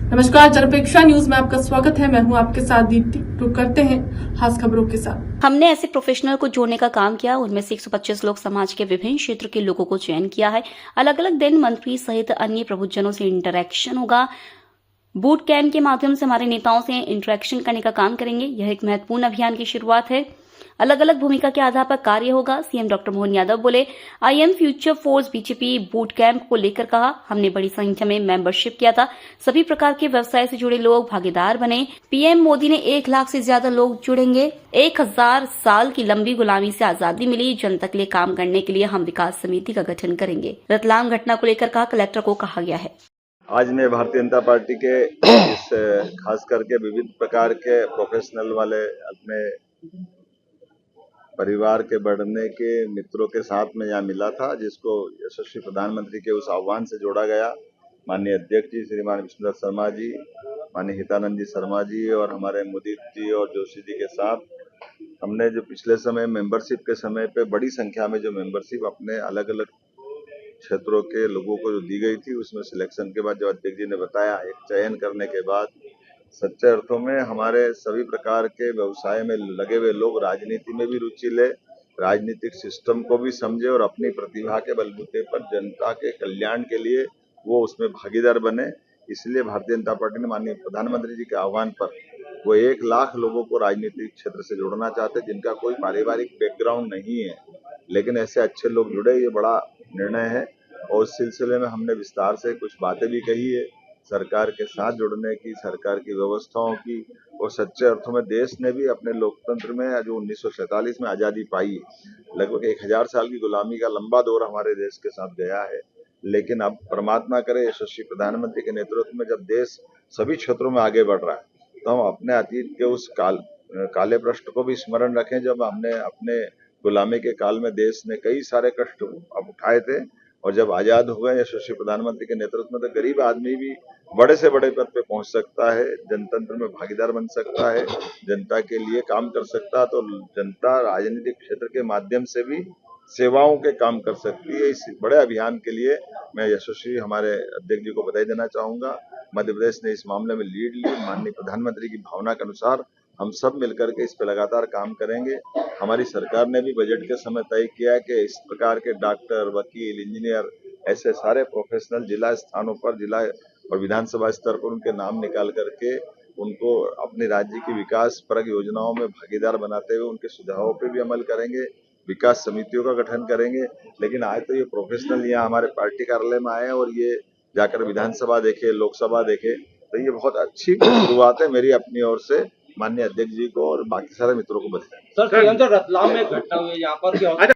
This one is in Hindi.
नमस्कार, जनअपेक्षा न्यूज में आपका स्वागत है। मैं हूं आपके साथ दीप्ति। रुक करते हैं खास खबरों के साथ। हमने ऐसे प्रोफेशनल को जोड़ने का काम किया। उनमें से 125 लोग समाज के विभिन्न क्षेत्र के लोगों को चयन किया है। अलग अलग दिन मंत्री सहित अन्य प्रबुद्धजनों से इंटरेक्शन होगा। बूट कैंप के माध्यम से हमारे नेताओं से इंटरेक्शन करने का काम करेंगे। यह एक महत्वपूर्ण अभियान की शुरुआत है। अलग अलग भूमिका के आधार पर कार्य होगा। सीएम डॉक्टर मोहन यादव बोले, IM future force BJP boot camp को लेकर कहा, हमने बड़ी संख्या में मेंबरशिप किया था। सभी प्रकार के व्यवसाय से जुड़े लोग भागीदार बने। पीएम मोदी ने 1 लाख से ज्यादा लोग जुड़ेंगे। 1000 साल की लंबी गुलामी से आजादी मिली। जनता के लिए काम करने के लिए हम विकास समिति का गठन करेंगे। रतलाम घटना को लेकर कहा, कलेक्टर को कहा गया है। आज मैं भारतीय जनता पार्टी के इस खास करके विविध प्रकार के प्रोफेशनल वाले अपने परिवार के बढ़ने के मित्रों के साथ में यहाँ मिला था, जिसको यशस्वी प्रधानमंत्री के उस आह्वान से जोड़ा गया। माननीय अध्यक्ष जी श्रीमान विष्णुदत्त शर्मा जी, माननीय हितानंद जी शर्मा जी और हमारे मुदीर जी और जोशी जी के साथ हमने जो पिछले समय मेंबरशिप के समय पे बड़ी संख्या में जो मेंबरशिप अपने अलग अलग क्षेत्रों के लोगों को जो दी गई थी, उसमें सिलेक्शन के बाद जो अध्यक्ष जी ने बताया, एक चयन करने के बाद सच्चे अर्थों में हमारे सभी प्रकार के व्यवसाय में लगे हुए लोग राजनीति में भी रुचि ले, राजनीतिक सिस्टम को भी समझे और अपनी प्रतिभा के बलबूते पर जनता के कल्याण के लिए वो उसमें भागीदार बने। इसलिए भारतीय जनता पार्टी ने माननीय प्रधानमंत्री जी के आह्वान पर वो 1 लाख लोगों को राजनीतिक क्षेत्र से जोड़ना चाहते, जिनका कोई पारिवारिक बैकग्राउंड नहीं है, लेकिन ऐसे अच्छे लोग जुड़े। ये बड़ा निर्णय है और उस सिलसिले में हमने विस्तार से कुछ बातें भी कही है सरकार के साथ जुड़ने की, सरकार की व्यवस्थाओं की। और सच्चे अर्थों में देश ने भी अपने लोकतंत्र में जो 1947 में आजादी पाई, लगभग 1000 साल की गुलामी का लंबा दौर हमारे देश के साथ गया है। लेकिन अब परमात्मा करे, यशस्वी प्रधानमंत्री के नेतृत्व में जब देश सभी क्षेत्रों में आगे बढ़ रहा है, तो हम अपने अतीत के उस काले पृष्ठ को भी स्मरण रखें, जब हमने अपने गुलामी के काल में देश ने कई सारे कष्ट उठाए थे। और जब आजाद हो गए यशस्वी प्रधानमंत्री के नेतृत्व में, तो गरीब आदमी भी बड़े से बड़े पद पे पहुंच सकता है, जनतंत्र में भागीदार बन सकता है, जनता के लिए काम कर सकता है। तो जनता राजनीतिक क्षेत्र के माध्यम से भी सेवाओं के काम कर सकती है। इस बड़े अभियान के लिए मैं यशस्वी हमारे अध्यक्ष जी को बधाई देना चाहूंगा। मध्य प्रदेश ने इस मामले में लीड ली। माननीय प्रधानमंत्री की भावना के अनुसार हम सब मिलकर के इस पे लगातार काम करेंगे। हमारी सरकार ने भी बजट के समय तय किया कि इस प्रकार के डॉक्टर, वकील, इंजीनियर, ऐसे सारे प्रोफेशनल जिला स्थानों पर, जिला और विधानसभा स्तर पर उनके नाम निकाल करके उनको अपने राज्य की विकास परक योजनाओं में भागीदार बनाते हुए उनके सुझावों पर भी अमल करेंगे, विकास समितियों का गठन करेंगे। लेकिन आज तो ये प्रोफेशनल यहाँ हमारे पार्टी कार्यालय में आए और ये जाकर विधानसभा देखे, लोकसभा देखे, तो ये बहुत अच्छी शुरुआत है मेरी अपनी ओर से माननीय अध्यक्ष जी को और बाकी सारे मित्रों को बधाई। सर, रतलाम में घटना हुई, यहाँ पर क्या